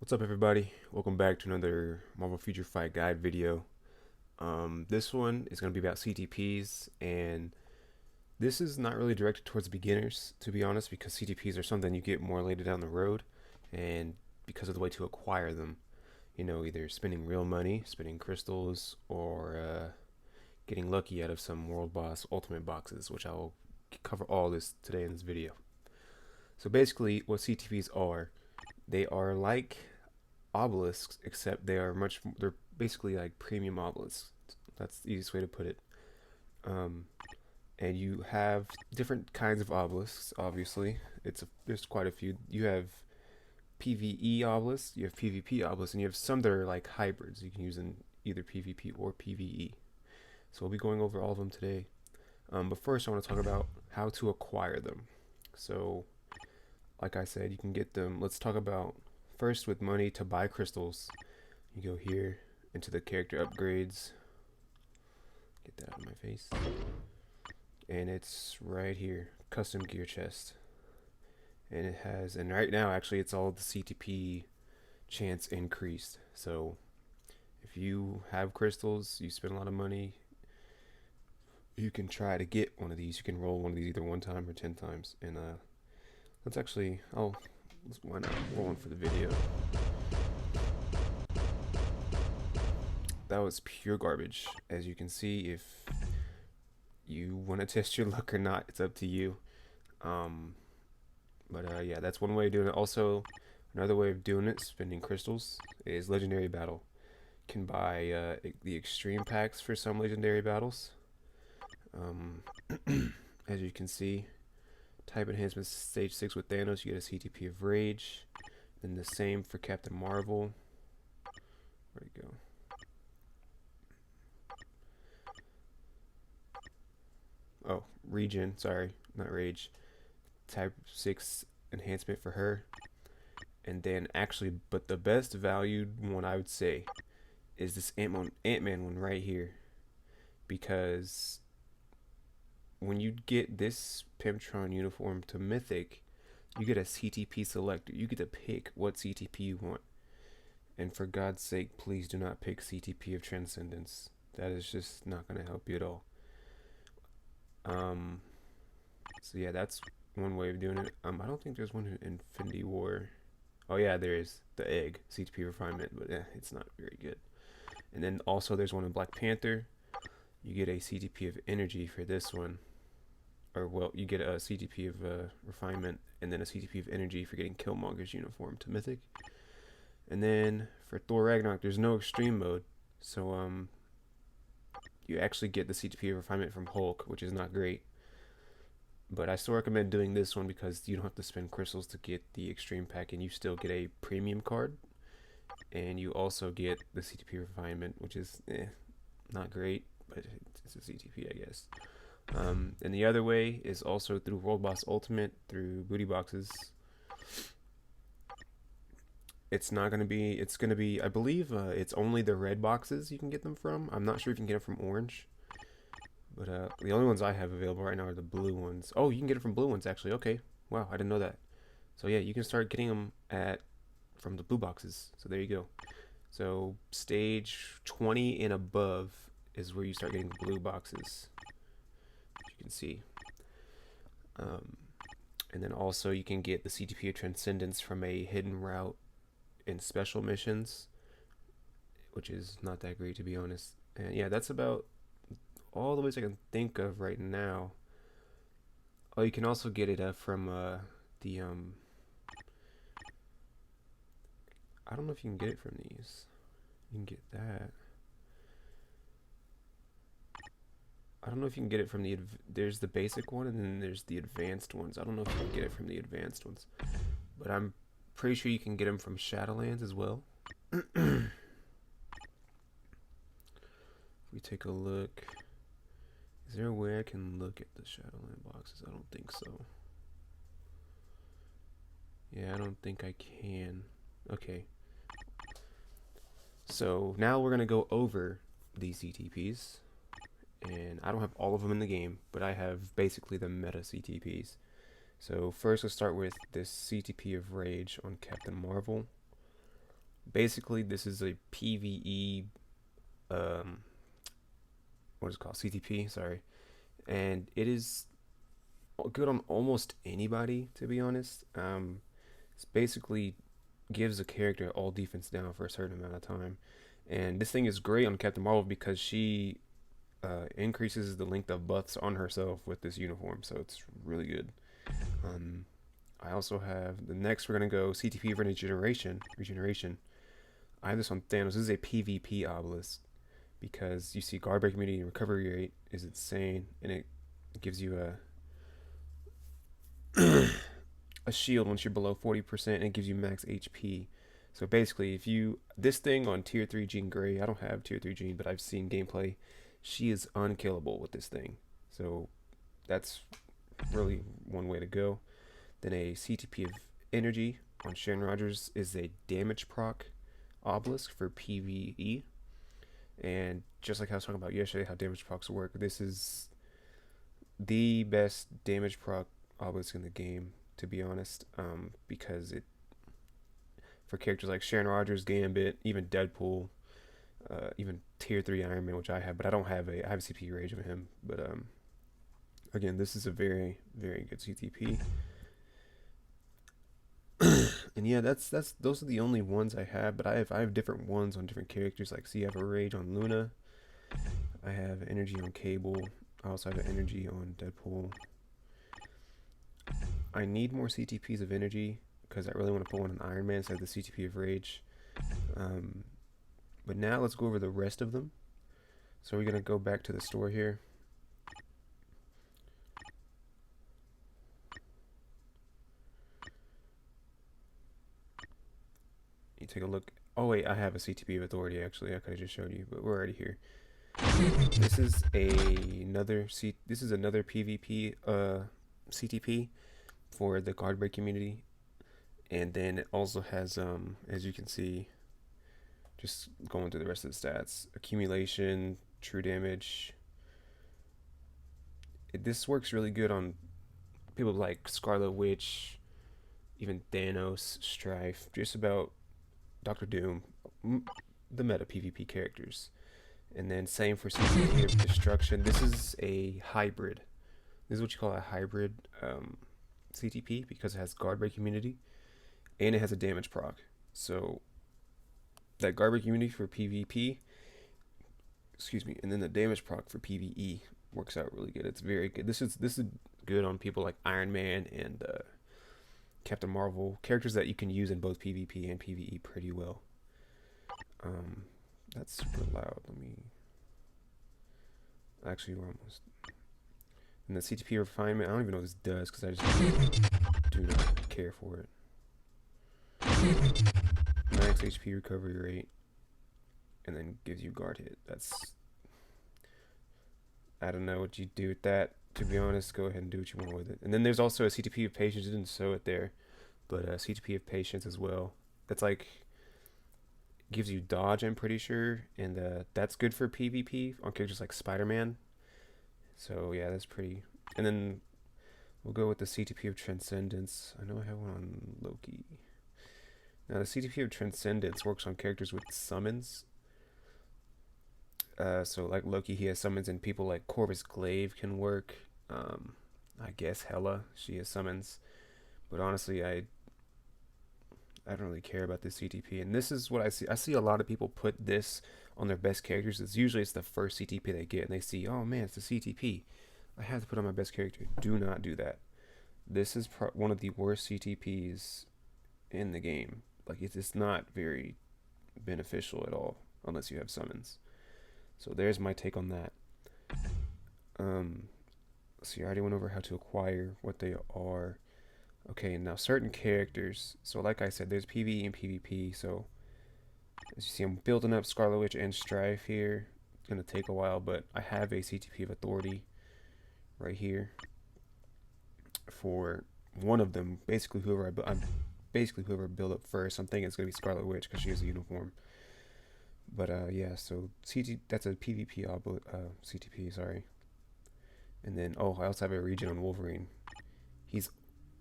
What's up, everybody? Welcome back to another Marvel Future Fight Guide video. This one is going to be about CTPs, and this is not really directed towards beginners, to be honest, because CTPs are something you get more later down the road, and because of the way to acquire them. Either spending real money, spending crystals, or getting lucky out of some World Boss Ultimate boxes, which I will cover all this today in this video. So basically, what CTPs are, they are like obelisks, except they're basically like premium obelisks. That's the easiest way to put it. Um, and you have different kinds of obelisks. Obviously, there's quite a few. You have PVE obelisks, you have PvP obelisks, and you have some that are like hybrids. You can use in either PvP or PvE. So we'll be going over all of them today. But first, I want to talk about how to acquire them. So, like I said, you can get them. Let's talk about first with money to buy crystals. You go here into the character upgrades. Get that out of my face. And it's right here, custom gear chest. And it has, and right now actually it's all the CTP chance increased. So if you have crystals, you spend a lot of money, you can try to get one of these. You can roll one of these either one time or 10 times. And let's actually, why not roll one for the video? That was pure garbage. As you can see, if you want to test your luck or not, it's up to you. But yeah, that's one way of doing it. Also, another way of doing it, spending crystals, is legendary battle. You can buy the extreme packs for some legendary battles. Um, as you can see, type enhancements stage 6 with Thanos, you get a CTP of Rage. Then the same for Captain Marvel. Where'd it go? Oh, Regen, sorry, not Rage. Type 6 enhancement for her. And then actually, but the best valued one I would say is this Ant-Man one right here. Because when you get this Pimptron uniform to Mythic, you get a CTP selector. You get to pick what CTP you want. And for God's sake, please do not pick CTP of Transcendence. That is just not going to help you at all. So yeah, that's one way of doing it. I don't think there's one in Infinity War. Oh yeah, there is the egg CTP refinement, but it's not very good. And then also there's one in Black Panther. You get a CTP of energy for this one, or well, you get a CTP of refinement, and then a CTP of energy for getting Killmonger's uniform to Mythic. And then for Thor Ragnarok, there's no extreme mode, so you actually get the CTP of refinement from Hulk, which is not great. But I still recommend doing this one because you don't have to spend crystals to get the extreme pack, and you still get a premium card. And you also get the CTP refinement, which is not great, but it's a CTP, I guess. And the other way is also through World Boss Ultimate, through booty boxes. It's not gonna be. It's gonna be. I believe it's only the red boxes you can get them from. I'm not sure if you can get them from orange. But the only ones I have available right now are the blue ones. Oh, you can get it from blue ones actually. Okay. Wow, I didn't know that. So yeah, you can start getting them from the blue boxes. So there you go. So stage 20 and above is where you start getting the blue boxes. As you can see. And then also you can get the CTP of Transcendence from a hidden route in special missions, which is not that great to be honest. And yeah, that's about all the ways I can think of right now. Oh, you can also get it from the I don't know if you can get it from these. You can get that. I don't know if you can get it from there's the basic one and then there's the advanced ones. I don't know if you can get it from the advanced ones, but I'm pretty sure you can get them from Shadowlands as well. If we take a look, is there a way I can look at the Shadowland boxes? I don't think so. Yeah, I don't think I can. Okay. So now we're gonna go over these CTPs, and I don't have all of them in the game, but I have basically the meta CTPs. So first let's start with this CTP of Rage on Captain Marvel. Basically, this is a PVE, um, what is it called? CTP, sorry. And it is good on almost anybody, to be honest. It's basically gives a character all defense down for a certain amount of time. And this thing is great on Captain Marvel because she increases the length of buffs on herself with this uniform, so it's really good. Um, I also have the next we're gonna go CTP for regeneration. Regeneration. I have this on Thanos. This is a PvP obelisk because you see guard break immunity and recovery rate is insane, and it gives you a shield once you're below 40%, and it gives you max HP. So basically, if you this thing on tier 3 Jean Grey, I don't have tier 3 Jean, but I've seen gameplay. She is unkillable with this thing. So that's really one way to go. Then a CTP of energy on Sharon Rogers is a damage proc obelisk for PvE. And just like I was talking about yesterday, how damage procs work, this is the best damage proc obelisk in the game, to be honest, because it for characters like Sharon Rogers, Gambit, even Deadpool, even Tier 3 Iron Man, which I have, but I have a CTP rage of him. But again, this is a very, very good CTP. And yeah, that's those are the only ones I have, but I have different ones on different characters. Like, see, I have a rage on Luna, I have energy on Cable, I also have an energy on Deadpool. I need more CTPs of energy because I really want to put one on Iron Man instead of the CTP of rage. Um, but now let's go over the rest of them. So we're gonna go back to the store here. You take a look. Oh wait, I have a CTP of authority actually. I could have just showed you, but we're already here. This is another PvP CTP for the guard break community, and then it also has as you can see, just going through the rest of the stats: accumulation, true damage. This works really good on people like Scarlet Witch, even Thanos, Strife, just about Doctor Doom, the meta PvP characters. And then same for CTP of Destruction. This is a hybrid. This is what you call a hybrid CTP because it has guard break immunity and it has a damage proc. So that guard break immunity for PvP, excuse me, and then the damage proc for PvE works out really good. It's very good. This is good on people like Iron Man and Captain Marvel, characters that you can use in both PvP and PvE pretty well. That's super loud. Let me. Actually, we're almost. And the CTP refinement, I don't even know what this does because I just do not care for it. Max HP recovery rate, and then gives you guard hit. That's. I don't know what you do with that. To be honest, go ahead and do what you want with it. And then there's also a CTP of patience. I didn't show it there, but a CTP of patience as well. That's like gives you dodge, I'm pretty sure, and that's good for PvP on characters like Spider-Man. So yeah, that's pretty. And then we'll go with the CTP of Transcendence. I know I have one on Loki. Now the CTP of Transcendence works on characters with summons. So like Loki, he has summons, and people like Corvus Glaive can work. I guess Hela, she has summons, but honestly, I don't really care about this CTP. And this is what I see. I see a lot of people put this on their best characters. It's the first CTP they get, and they see, oh man, it's the CTP. I have to put on my best character. Do not do that. This is one of the worst CTPs in the game. Like, it's not very beneficial at all unless you have summons. So there's my take on that. So I already went over how to acquire, what they are. Okay, now certain characters. So like I said, there's PvE and PvP. So as you see, I'm building up Scarlet Witch and Strife here. It's gonna take a while, but I have a CTP of authority right here for one of them. Basically, whoever I build up first. I'm thinking it's gonna be Scarlet Witch because she has a uniform. But yeah, so that's a PvP CTP, sorry. And then I also have a regen on Wolverine. He's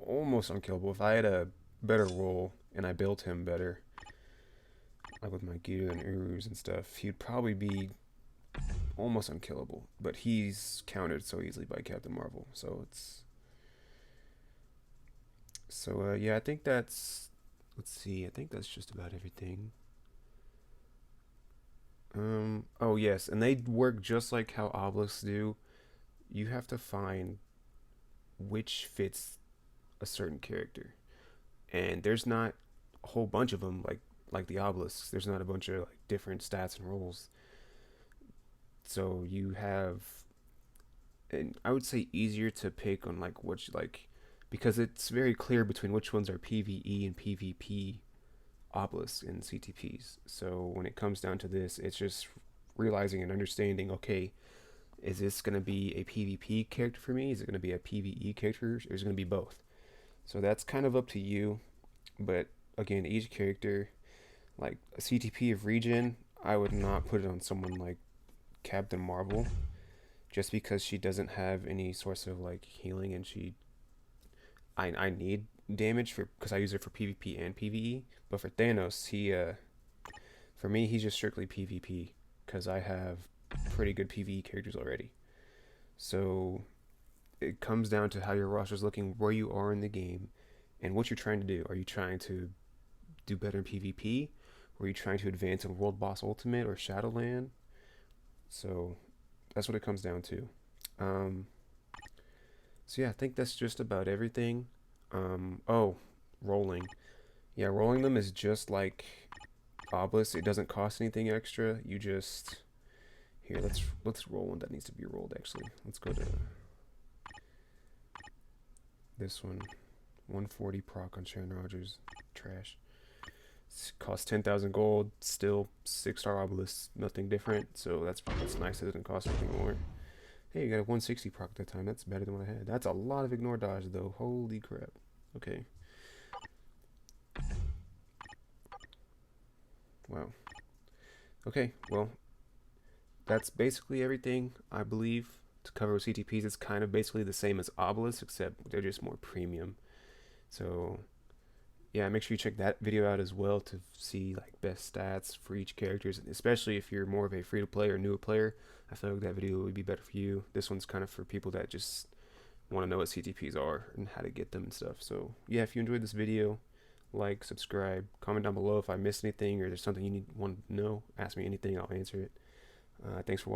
almost unkillable. If I had a better role and I built him better, like with my Gear and Urus and stuff, he'd probably be almost unkillable. But he's countered so easily by Captain Marvel, so it's yeah. I think that's let's see. I think that's just about everything. Oh yes, and they work just like how obelisks do. You have to find which fits a certain character, and there's not a whole bunch of them like the obelisks. There's not a bunch of like different stats and roles. So you have, and I would say easier to pick on like which like because it's very clear between which ones are PVE and PvP obelisks and CTPs. So when it comes down to this, it's just realizing and understanding. Okay, is this going to be a PvP character for me? Is it going to be a PvE character? Or is it going to be both? So that's kind of up to you. But again, each character, like a CTP of Regen, I would not put it on someone like Captain Marvel, just because she doesn't have any source of like healing, and I need damage for because I use it for PvP and PvE. But for Thanos, for me he's just strictly PvP because I have pretty good PvE characters already. So it comes down to how your roster's looking, where you are in the game, and what you're trying to do. Are you trying to do better in PvP? Or are you trying to advance in World Boss Ultimate or Shadowland? So that's what it comes down to. Um, so yeah, I think that's just about everything. Oh, rolling. Yeah, rolling them is just like Obelisk. It doesn't cost anything extra. You just here. Let's roll one that needs to be rolled. Actually, let's go to this one. 140 proc on Sharon Rogers. Trash. It costs 10,000 gold. Still 6-star obelisk. Nothing different. So that's nice. It doesn't cost anything more. Hey, you got a 160 proc that time. That's better than what I had. That's a lot of ignore dodge though. Holy crap. Okay. Wow. Okay. Well, that's basically everything I believe to cover CTPs. It's kind of basically the same as obelisk, except they're just more premium. So yeah, make sure you check that video out as well to see like best stats for each characters, especially if you're more of a free to play or newer player. I feel like that video would be better for you. This one's kind of for people that just want to know what CTPs are and how to get them and stuff. So yeah, if you enjoyed this video, like, subscribe, comment down below if I missed anything or there's something you want to know. Ask me anything, I'll answer it. Thanks for watching.